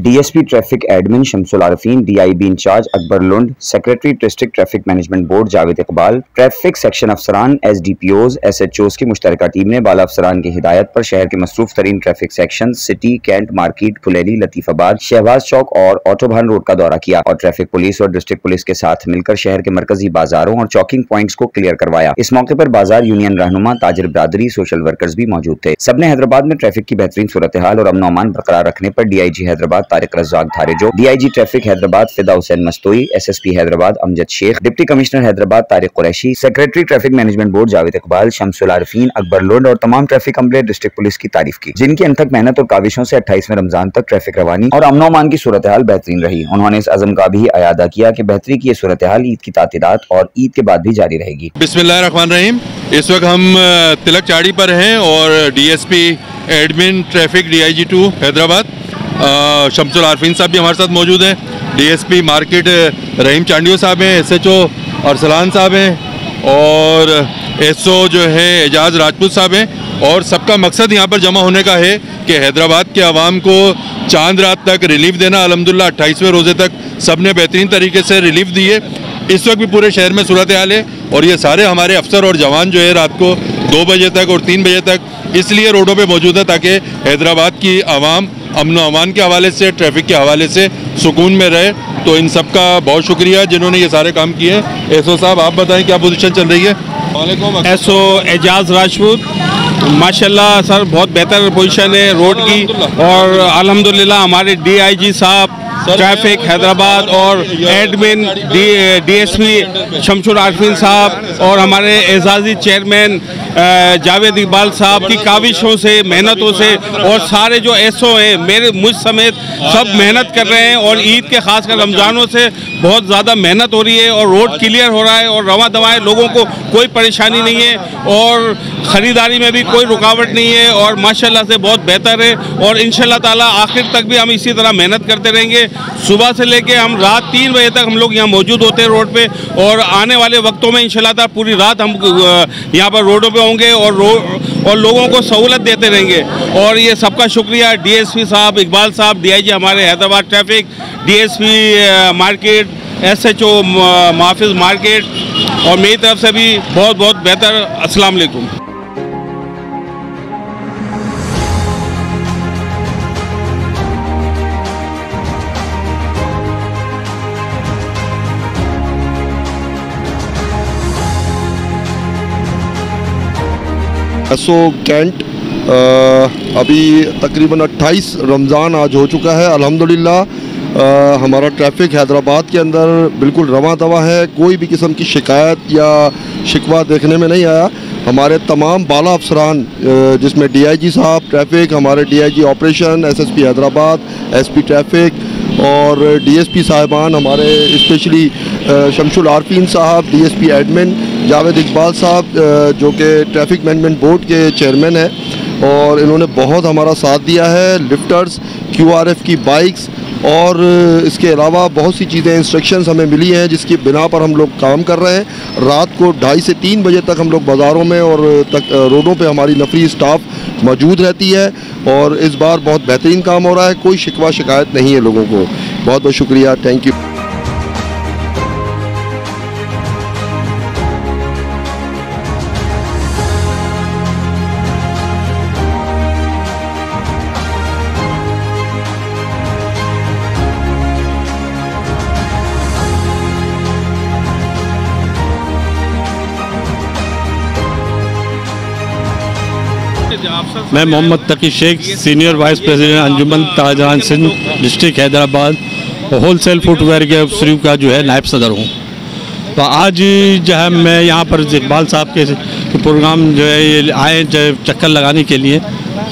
DSP traffic admin Shamsul Arfeen, DIB incharge Akbar Lund, secretary district traffic management board Javed Iqbal, traffic section अफसरान, SDPOs, SHOs की मुश्तरका team ने बाला अफसरान की हिदायत पर शहर के मसरूफ तरीन traffic section city, cantt market, Phuleli, Latifabad, Shahbaz chowk और ऑटोबान रोड का दौरा किया और ट्रैफिक पुलिस और डिस्ट्रिक्ट पुलिस के साथ मिलकर शहर के मरकजी बाजारों और चौकिंग पॉइंट्स को क्लियर करवाया। इस मौके पर बाजार यूनियन रहनुमा, ताजिर बिरादरी, सोशल वर्कर्स भी मौजूद थे। सबने हैदराबाद में ट्रैफिक की बेहतरीन सूरत हाल और अमन अमान बरकरार रखने पर DIG Hyderabad Tariq Razzaq Dharejo, DIG traffic Hyderabad Fida Hussain Mastoi, SSP Hyderabad Amjad Shaikh, deputy commissioner Hyderabad Tariq Qureshi, secretary traffic management board Javed Iqbal, Shamsul Arfeen, Akbar Lund और तमाम ट्रैफिक अमले डिस्ट्रिक्ट पुलिस की तारीफ की, जिनकी अनथक मेहनत और काविशों से 28वें रमजान तक ट्रैफिक रवानी और अमन अमान की सूरत हाल बेहतरीन रही। उन्होंने इस अज़म का भी अयादा किया कि बेहतरी की ये सूरत हाल ईद की तातीरात और ईद के बाद भी जारी रहेगी। बिस्मिल्लाहिर्रहमानिर्रहीम। इस वक्त हम तिलक चाड़ी पर हैं और DSP admin traffic DIG 2 Hyderabad Shamsul Arfeen साहब भी हमारे साथ मौजूद हैं, डीएसपी मार्केट रहीम चांडियो साहब हैं, एसएचओ अरसलान साहब हैं और एसओ जो है एजाज राजपूत साहब हैं। और सबका मकसद यहाँ पर जमा होने का है कि हैदराबाद के आवाम को चांद रात तक रिलीफ देना। अल्हम्दुलिल्लाह 28वें रोज़े तक सब ने बेहतरीन तरीके से रिलीफ दी है। इस वक्त भी पूरे शहर में सूरत हाल है और ये सारे हमारे अफसर और जवान जो है रात को 2 बजे तक और 3 बजे तक इसलिए रोडों पे मौजूद है ताकि हैदराबाद की आवाम अमन अमान के हवाले से, ट्रैफिक के हवाले से सुकून में रहे। तो इन सब का बहुत शुक्रिया जिन्होंने ये सारे काम किए हैं। एसओ साहब आप बताएं क्या पोजीशन चल रही है? एसओ एजाज राजपूत, माशाल्लाह सर बहुत बेहतर पोजीशन है रोड की और अल्हम्दुलिल्लाह हमारे डीआईजी साहब ट्रैफिक हैदराबाद और एडमिन डीएसपी शमसुल आरफीन साहब और हमारे एजाजी चेयरमैन जावेद इकबाल साहब की काविशों से, मेहनतों से और सारे जो एसओ हैं मुझ समेत सब मेहनत कर रहे हैं और ईद के खासकर रमज़ानों से बहुत ज़्यादा मेहनत हो रही है और रोड क्लियर हो रहा है और रवा दवाएँ, लोगों को कोई परेशानी नहीं है और ख़रीदारी में भी कोई रुकावट नहीं है और माशाल्लाह से बहुत बेहतर है और इंशाल्लाह ताला आखिर तक भी हम इसी तरह मेहनत करते रहेंगे। सुबह से लेके हम रात 3 बजे तक हम लोग यहाँ मौजूद होते हैं रोड पे और आने वाले वक्तों में इंशाल्लाह ताला पूरी रात हम यहाँ पर रोडों पे होंगे और लोगों को सहूलत देते रहेंगे। और ये सबका शुक्रिया डीएसपी साहब इकबाल साहब, डीआईजी हमारे Hyderabad traffic, DSP market, SHO मुहाफिज मार्केट और मेरी तरफ से भी बहुत बहुत बेहतर। अस्सलाम वालेकुम। एसओ कैंट अभी तकरीबन 28 रमज़ान आज हो चुका है। अल्हम्दुलिल्लाह हमारा ट्रैफिक हैदराबाद के अंदर बिल्कुल रवा दवा है, कोई भी किस्म की शिकायत या शिकवा देखने में नहीं आया। हमारे तमाम बाला अफसरान जिसमें डीआईजी साहब ट्रैफिक, हमारे DIG operation, SSP Hyderabad, SP traffic और डीएसपी साहिबान हमारे स्पेशली शमसुल आरफीन साहब, डीएसपी एडमिन जावेद इकबाल साहब जो कि ट्रैफिक मैनेजमेंट बोर्ड के चेयरमैन हैं और इन्होंने बहुत हमारा साथ दिया है। लिफ्टर्स, क्यूआरएफ की बाइक्स और इसके अलावा बहुत सी चीज़ें इंस्ट्रक्शंस हमें मिली हैं जिसकी बिना पर हम लोग काम कर रहे हैं। रात को 2:30 से 3 बजे तक हम लोग बाज़ारों में और रोडों पे हमारी नफरी स्टाफ मौजूद रहती है और इस बार बहुत बेहतरीन काम हो रहा है, कोई शिकवा शिकायत नहीं है लोगों को। बहुत बहुत शुक्रिया, थैंक यू। मैं मोहम्मद तकी शेख, सीनियर वाइस प्रेसिडेंट अंजुमन ताजरान सिंध डिस्ट्रिक्ट हैदराबाद और होलसेल फुटवेयर के शरीफ का जो है नायब सदर हूँ। तो आज जो है मैं यहाँ पर इकबाल साहब के प्रोग्राम जो है ये आए चक्कर लगाने के लिए,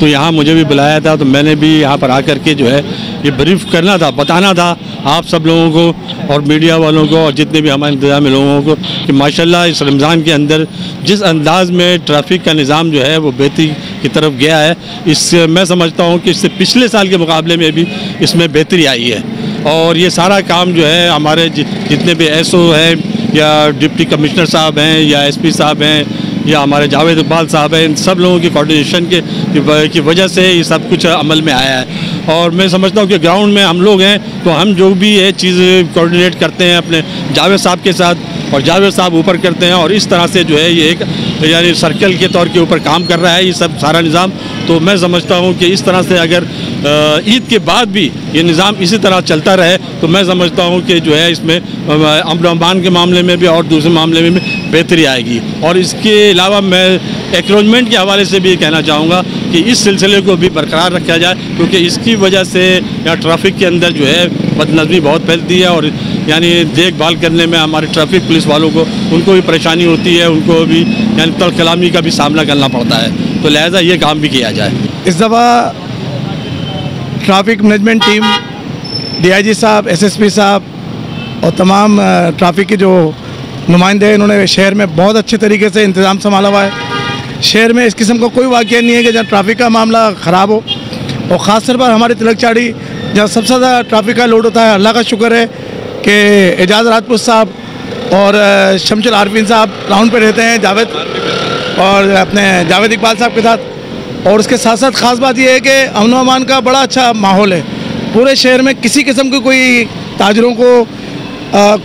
तो यहाँ मुझे भी बुलाया था तो मैंने भी यहाँ पर आकर के जो है ये ब्रीफ करना था, बताना था आप सब लोगों को और मीडिया वालों को और जितने भी हमारे इंतजामी लोगों को कि माशाल्लाह इस रमज़ान के अंदर जिस अंदाज़ में ट्रैफिक का निज़ाम जो है वो बेहतरी की तरफ गया है, इससे मैं समझता हूँ कि इससे पिछले साल के मुकाबले में भी इसमें बेहतरी आई है। और ये सारा काम जो है हमारे जितने भी एसओ हैं या डिप्टी कमिश्नर साहब हैं या एसपी साहब हैं या हमारे जावेद इकबाल साहब हैं, इन सब लोगों की कोऑर्डिनेशन की वजह से ये सब कुछ अमल में आया है। और मैं समझता हूँ कि ग्राउंड में हम लोग हैं तो हम जो भी है चीज़ कोऑर्डिनेट करते हैं अपने जावेद साहब के साथ और जावेद साहब ऊपर करते हैं और इस तरह से जो है ये एक यानी सर्कल के तौर के ऊपर काम कर रहा है ये सब सारा निज़ाम। तो मैं समझता हूँ कि इस तरह से अगर ईद के बाद भी ये निज़ाम इसी तरह चलता रहे तो मैं समझता हूँ कि जो है इसमें अमन अमान के मामले में भी और दूसरे मामले में भी बेहतरी आएगी। और इसके अलावा मैं एक्रोचमेंट के हवाले से भी कहना चाहूँगा कि इस सिलसिले को भी बरकरार रखा जाए, क्योंकि इसकी वजह से यहाँ ट्रैफिक के अंदर जो है बदनज़मी बहुत फैलती है और यानी देखभाल करने में हमारे ट्रैफिक पुलिस वालों को उनको भी परेशानी होती है, उनको भी यानी तलकलामी का भी सामना करना पड़ता है। तो लिहाजा ये काम भी किया जाए। इस दफ़ा ट्रैफिक मैनेजमेंट टीम, DIG साहब, SSP साहब और तमाम ट्रैफिक के जो नुमाइंदे हैं इन्होंने शहर में बहुत अच्छे तरीके से इंतज़ाम संभाला हुआ है। शहर में इस किस्म का कोई वाक़या नहीं है कि जहाँ ट्रैफिक का मामला ख़राब हो। और ख़ास तौर पर हमारे तिलक चाड़ी जहाँ सबसे ज़्यादा ट्रैफिक का लोड होता है, अल्लाह का शुक्र है कि एजाज़ राजपूत साहब और शमशुल आरफीन साहब राउंड पे रहते हैं जावेद और अपने जावेद इकबाल साहब के साथ। और उसके साथ साथ ख़ास बात यह है कि अमन व अमान का बड़ा अच्छा माहौल है। पूरे शहर में किसी किस्म की कोई ताजरों को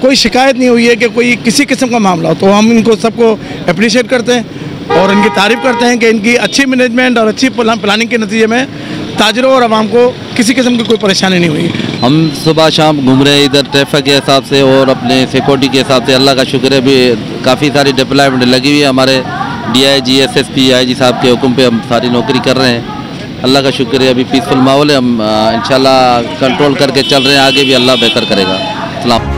कोई शिकायत नहीं हुई है कि कोई किसी किस्म का मामला हो। तो हम इनको सबको अप्रिशिएट करते हैं और इनकी तारीफ़ करते हैं कि इनकी अच्छी मैनेजमेंट और अच्छी प्लानिंग के नतीजे में ताजरों और आवाम को किसी किस्म की कोई परेशानी नहीं हुई। हम सुबह शाम घूम रहे हैं इधर ट्रैफिक के हिसाब से और अपने सिक्योरिटी के हिसाब से। अल्लाह का शुक्र है भी काफ़ी सारी डिप्लॉयमेंट लगी हुई है। हमारे DIG SSP IG साहब के हुक्म पे हम सारी नौकरी कर रहे हैं। अल्लाह का शुक्र है, अभी पीसफुल माहौल है। हम इंशाल्लाह कंट्रोल करके चल रहे हैं, आगे भी अल्लाह बेहतर करेगा। सलाम।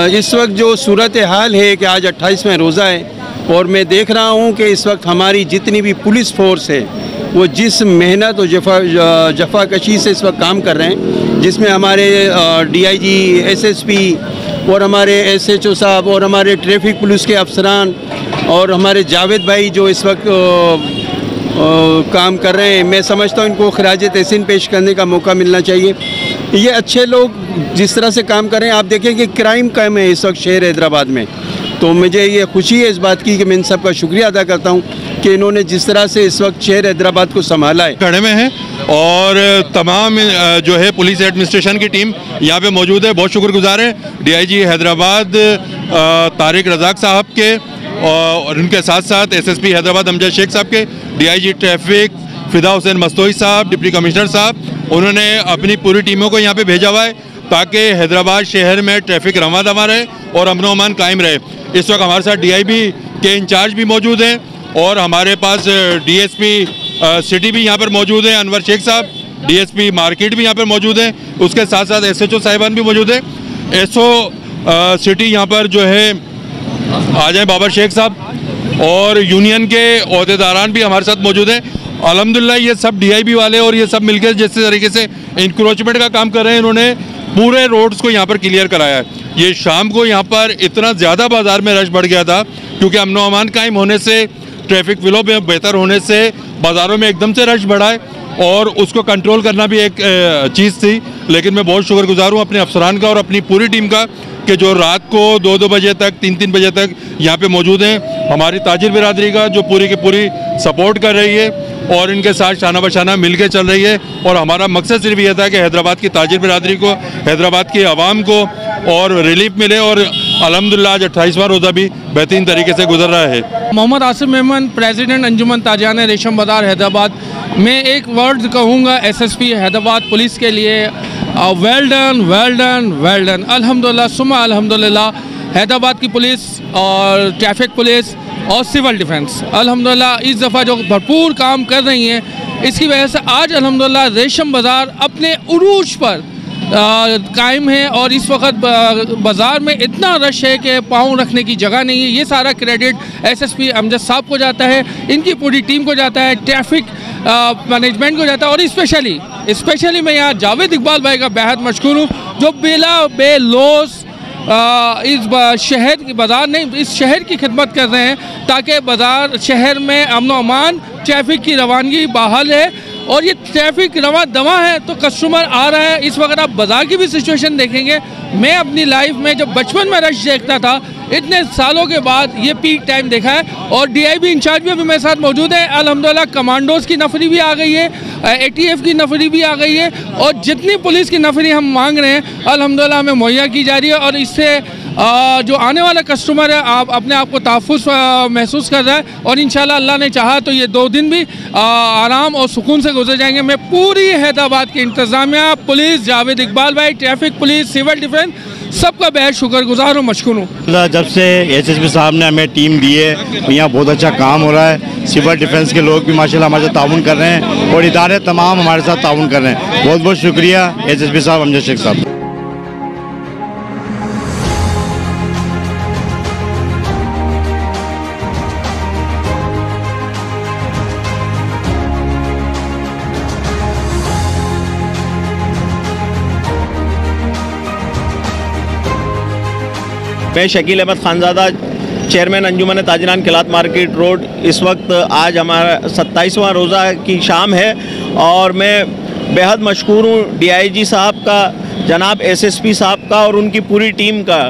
इस वक्त जो सूरत हाल है कि आज 28वां रोज़ा है और मैं देख रहा हूँ कि इस वक्त हमारी जितनी भी पुलिस फोर्स है वो जिस मेहनत और जफाकशी से इस वक्त काम कर रहे हैं, जिसमें हमारे DIG SSP और हमारे SHO साहब और हमारे ट्रैफिक पुलिस के अफसरान और हमारे जावेद भाई जो इस वक्त काम कर रहे हैं, मैं समझता हूँ इनको खराज तहसीन पेश करने का मौका मिलना चाहिए। ये अच्छे लोग जिस तरह से काम कर रहे हैं, आप देखें कि क्राइम कम है इस वक्त शहर हैदराबाद में। तो मुझे ये खुशी है इस बात की कि मैं इन सब का शुक्रिया अदा करता हूँ कि इन्होंने जिस तरह से इस वक्त शहर हैदराबाद को संभाला है। खड़े में हैं और तमाम जो है पुलिस एडमिनिस्ट्रेशन की टीम यहाँ पे मौजूद है, बहुत शुक्रगुजार है DIG हैदराबाद तारिक रज़ाक साहब के और उनके साथ साथ SSP हैदराबाद अमजद शेख साहब के, DIG ट्रैफिक फिदा हुसैन मस्तोई साहब, डिप्टी कमिश्नर साहब, उन्होंने अपनी पूरी टीमों को यहाँ पे भेजा हुआ है ताकि हैदराबाद शहर में ट्रैफिक रवा दवा रहे और अमन अमान कायम रहे। इस वक्त हमारे साथ DIB के इंचार्ज भी मौजूद हैं और हमारे पास DSP सिटी भी यहाँ पर मौजूद है, अनवर शेख साहब, DSP मार्केट भी यहाँ पर मौजूद है, उसके साथ साथ SHO साहिबान भी मौजूद है। SO सिटी यहाँ पर जो है आ जाए बाबर शेख साहब और यूनियन के अहदेदारान भी हमारे साथ मौजूद हैं। अल्हम्दुलिल्लाह ये सब DIB वाले और ये सब मिलकर जिस तरीके से इंक्रोचमेंट का काम कर रहे हैं, इन्होंने पूरे रोड्स को यहाँ पर क्लियर कराया है। ये शाम को यहाँ पर इतना ज़्यादा बाज़ार में रश बढ़ गया था क्योंकि अमन अमान कायम होने से, ट्रैफिक फ्लो में बेहतर होने से बाज़ारों में एकदम से रश बढ़ा है और उसको कंट्रोल करना भी एक चीज़ थी। लेकिन मैं बहुत शुक्रगुजार हूँ अपने अफसरान का और अपनी पूरी टीम का कि जो रात को 2-2 बजे तक, 3-3 बजे तक यहाँ पे मौजूद हैं। हमारी ताजिर बिरादरी का जो पूरी की पूरी सपोर्ट कर रही है और इनके साथ शाना बशाना मिल के चल रही है। और हमारा मकसद सिर्फ ये था कि हैदराबाद की ताजिर बिरादरी को, हैदराबाद की आवाम को और रिलीफ मिले और अल्हम्दुलिल्लाह आज 28वां रोज़ा भी बेहतरीन तरीके से गुजर रहा है। मोहम्मद आसिफ मेमन, प्रेसिडेंट अंजुमन ताजिरान रेशम बाज़ार हैदराबाद। मैं एक वर्ड कहूँगा SSP हैदराबाद पुलिस के लिए, well done well done well done. अल्हम्दुलिल्लाह सुम्मा अल्हम्दुलिल्लाह, हैदराबाद की पुलिस और ट्रैफिक पुलिस और सिविल डिफेंस अल्हम्दुलिल्लाह इस दफ़ा जो भरपूर काम कर रही हैं, इसकी वजह से आज अल्हम्दुलिल्लाह रेशम बाज़ार अपने उरूज पर कायम है और इस वक्त बाज़ार में इतना रश है कि पाँव रखने की जगह नहीं है। ये सारा क्रेडिट SSP अमजद साहब को जाता है, इनकी पूरी टीम को जाता है, ट्रैफिक मैनेजमेंट को जाता है और स्पेशली मैं यहाँ जावेद इकबाल भाई का बेहद मशकूर हूँ, जो बेलौस इस शहर की बाज़ार नहीं, इस शहर की खिदमत कर रहे हैं ताकि बाज़ार शहर में अमन व अमान, ट्रैफिक की रवानगी बहाल है और ये ट्रैफिक रवा दवा है तो कस्टमर आ रहा है। इस वक्त आप बाज़ार की भी सिचुएशन देखेंगे। मैं अपनी लाइफ में जब बचपन में रश देखता था, इतने सालों के बाद ये पीक टाइम देखा है और DIB इंचार्ज भी मेरे साथ मौजूद है। अल्हम्दुलिल्लाह कमांडोज़ की नफरी भी आ गई है, ATF की नफरी भी आ गई है और जितनी पुलिस की नफरी हम मांग रहे हैं अल्हम्दुलिल्लाह हमें मुहैया की जा रही है और इससे जो आने वाला कस्टमर है आप अपने आप को तहफ़्फ़ुज़ महसूस कर रहा है और इंशाल्लाह अल्लाह ने चाहा तो ये 2 दिन भी आराम और सुकून से गुजर जाएंगे। मैं पूरी हैदराबाद की इंतज़ामिया, पुलिस, जावेद इकबाल भाई, ट्रैफिक पुलिस, सिविल डिफेंस, सबका बेहद शुक्रगुजार और मशकूर हूँ। जब से SSP साहब ने हमें टीम दी है, यहाँ बहुत अच्छा काम हो रहा है। सिविल डिफेंस के लोग भी माशाल्लाह हमारे साथ ताउन कर रहे हैं और इदारे तमाम हमारे साथ ताउन कर रहे हैं। बहुत बहुत शुक्रिया SSP साहब, अमजद शेख साहब। मैं शकील अहमद खानज़ादा, चेयरमैन अंजुमन ताजरान किलात मार्केट रोड। इस वक्त आज हमारा 27वां रोज़ा की शाम है और मैं बेहद मशकूर हूँ DIG साहब का, जनाब SSP साहब का और उनकी पूरी टीम का,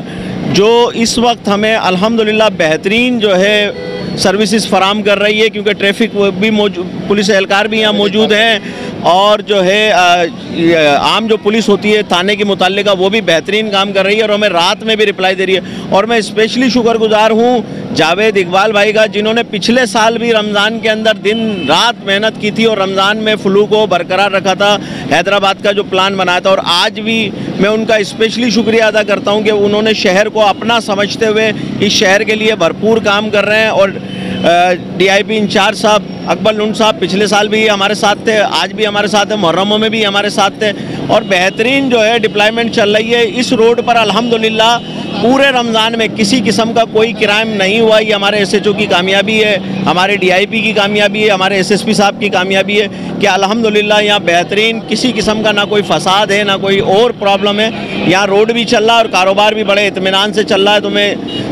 जो इस वक्त हमें अल्हम्दुलिल्लाह बेहतरीन जो है सर्विसेज फराम कर रही है, क्योंकि ट्रैफिक भी पुलिस एहलकार भी यहाँ मौजूद हैं और जो है आम जो पुलिस होती है थाने के मुताल्लिका वो भी बेहतरीन काम कर रही है और हमें रात में भी रिप्लाई दे रही है। और मैं स्पेशली शुक्रगुजार हूँ जावेद इकबाल भाई का, जिन्होंने पिछले साल भी रमज़ान के अंदर दिन रात मेहनत की थी और रमज़ान में फ्लू को बरकरार रखा था, हैदराबाद का जो प्लान बनाया था। और आज भी मैं उनका स्पेशली शुक्रिया अदा करता हूँ कि उन्होंने शहर को अपना समझते हुए इस शहर के लिए भरपूर काम कर रहे हैं। और DIB इंचार्ज साहब अकबर लुंड साहब पिछले साल भी हमारे साथ थे, आज भी हमारे साथ है, मुहर्रमों में भी हमारे साथ थे और बेहतरीन जो है डिप्लॉयमेंट चल रही है इस रोड पर। अल्हम्दुलिल्लाह पूरे रमज़ान में किसी किस्म का कोई क्राइम नहीं हुआ। ये हमारे SHO की कामयाबी है, हमारे DIP की कामयाबी है, हमारे SSP साहब की कामयाबी है कि अल्हम्दुलिल्लाह यहाँ बेहतरीन किसी किस्म का ना कोई फसाद है ना कोई और प्रॉब्लम है। यहाँ रोड भी चल रहा है और कारोबार भी बड़े इत्मीनान से चल रहा है। तो मैं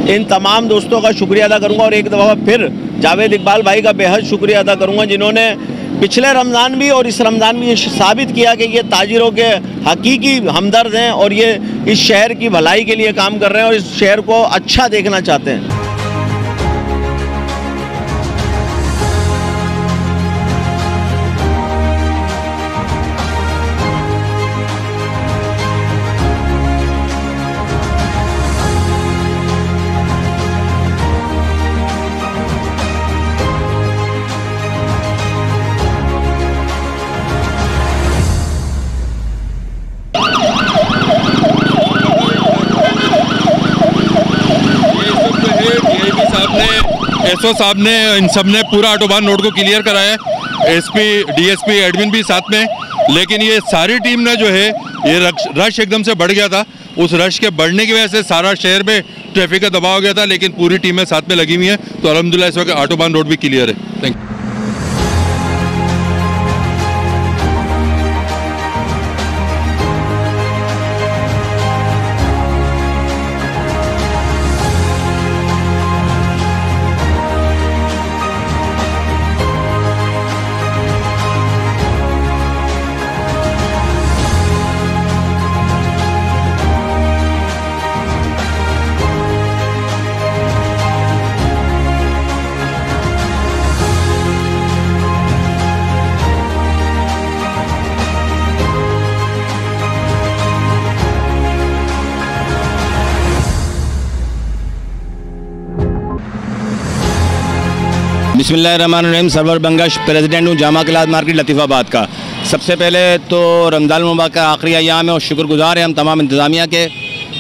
इन तमाम दोस्तों का शुक्रिया अदा करूँगा और एक दफ़ा फिर जावेद इकबाल भाई का बेहद शुक्रिया अदा करूँगा, जिन्होंने पिछले रमज़ान भी और इस रमज़ान में ये साबित किया कि ये ताजिरों के हकीकी हमदर्द हैं और ये इस शहर की भलाई के लिए काम कर रहे हैं और इस शहर को अच्छा देखना चाहते हैं। SO साहब ने इन सब ने पूरा ऑटोबान रोड को क्लियर कराया है, SP DSP एडमिन भी साथ में। लेकिन ये सारी टीम ने जो है ये रश एकदम से बढ़ गया था, उस रश के बढ़ने की वजह से सारा शहर में ट्रैफिक का दबाव हो गया था, लेकिन पूरी टीमें साथ में लगी हुई हैं तो अल्हम्दुलिल्लाह इस वक्त ऑटोबान रोड भी क्लियर है। Thank you. बिस्मिल्लाहिर्रहमानिर्रहीम। सरवर बंगश, प्रेसिडेंट हूँ जामा किलात मार्केट लतीफ़ाबाद का। सबसे पहले तो रमज़ान मुबारक का आखिरी अयाम है और शुक्रगुजार हैं हम तमाम इंतज़ामिया के,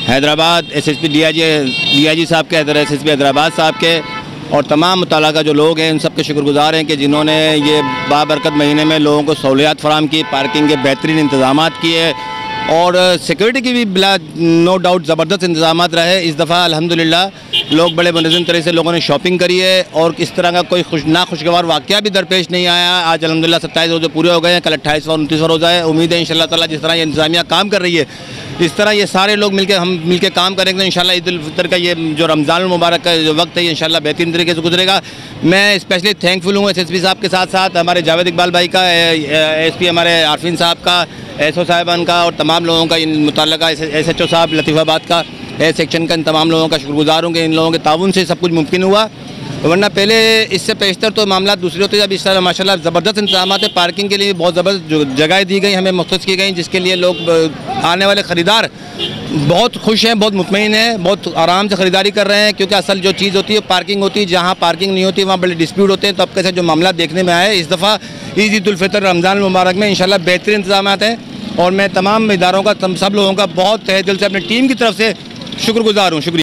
हैदराबाद SSP DIG साहब के, SSP हैदराबाद साहब के और तमाम मुतल्लिका जो लोग हैं उन सब के शुक्रगुजार हैं कि जिन्होंने ये बाबरकत महीने में लोगों को सहूलियात फराम की, पार्किंग के बेहतरीन इंतजाम किए और सिक्योरिटी की भी बिला नो डाउट ज़बरदस्त इंतजाम रहे। इस दफ़ा अल्हम्दुलिल्लाह लोग बड़े मुनज़्ज़म तरह से लोगों ने शॉपिंग करी है और इस तरह का कोई नाखुशगवार वाक़या भी दरपेश नहीं आया। आज अल्हम्दुलिल्लाह 27 रोज़े पूरे हो गए हैं, कल 28वां 29वां रोज़ा है। उम्मीद है इंशाअल्लाह ताला जिस तरह ये इंतज़ामिया काम कर रही है इस तरह ये सारे लोग हम मिलकर काम करेंगे तो इंशाअल्लाह ईद उल फितर का ये जो रमज़ान मुबारक का जो वक्त है ये इंशाअल्लाह बेहतरीन तरीके से गुजरेगा। मैं स्पेशली थैंकफुल हूँ SSP साहब के साथ साथ हमारे जावेद इकबाल भाई का, SP हमारे आरफीन साहब का, SO साहिबान का और तमाम लोगों का, इन मुतल्लिका SHO साहब लतीफ़ाबाद का, सेक्शन का, इन तमाम लोगों का शुक्रगुजार हूँ कि इन लोगों के ताउन से सब कुछ मुमकिन हुआ, वरना पहले इससे पेशतर तो मामला दूसरे होते। अब इस तरह माशाल्लाह ज़बरदस्त इंतजाम है। पार्किंग के लिए बहुत ज़बरदस्त जगहें दी गई, हमें मुख्तस की गई, जिसके लिए लोग आने वाले ख़रीदार बहुत खुश हैं, बहुत मुतमईन हैं, बहुत आराम से ख़रीदारी कर रहे हैं। क्योंकि असल जो चीज़ होती है पार्किंग होती है, जहाँ पार्किंग नहीं होती वहाँ बड़े डिस्प्यूट होते हैं। तब कैसे जो मामला देखने में आया इस दफ़ा ईद उल फितर रमज़ान मुबारक में इंशाल्लाह बेहतरीन इंतजाम हैं और मैं तमाम इदारों का सब लोगों का बहुत तहे दिल से अपनी टीम की तरफ से शुक्रगुजार हूँ। शुक्रिया।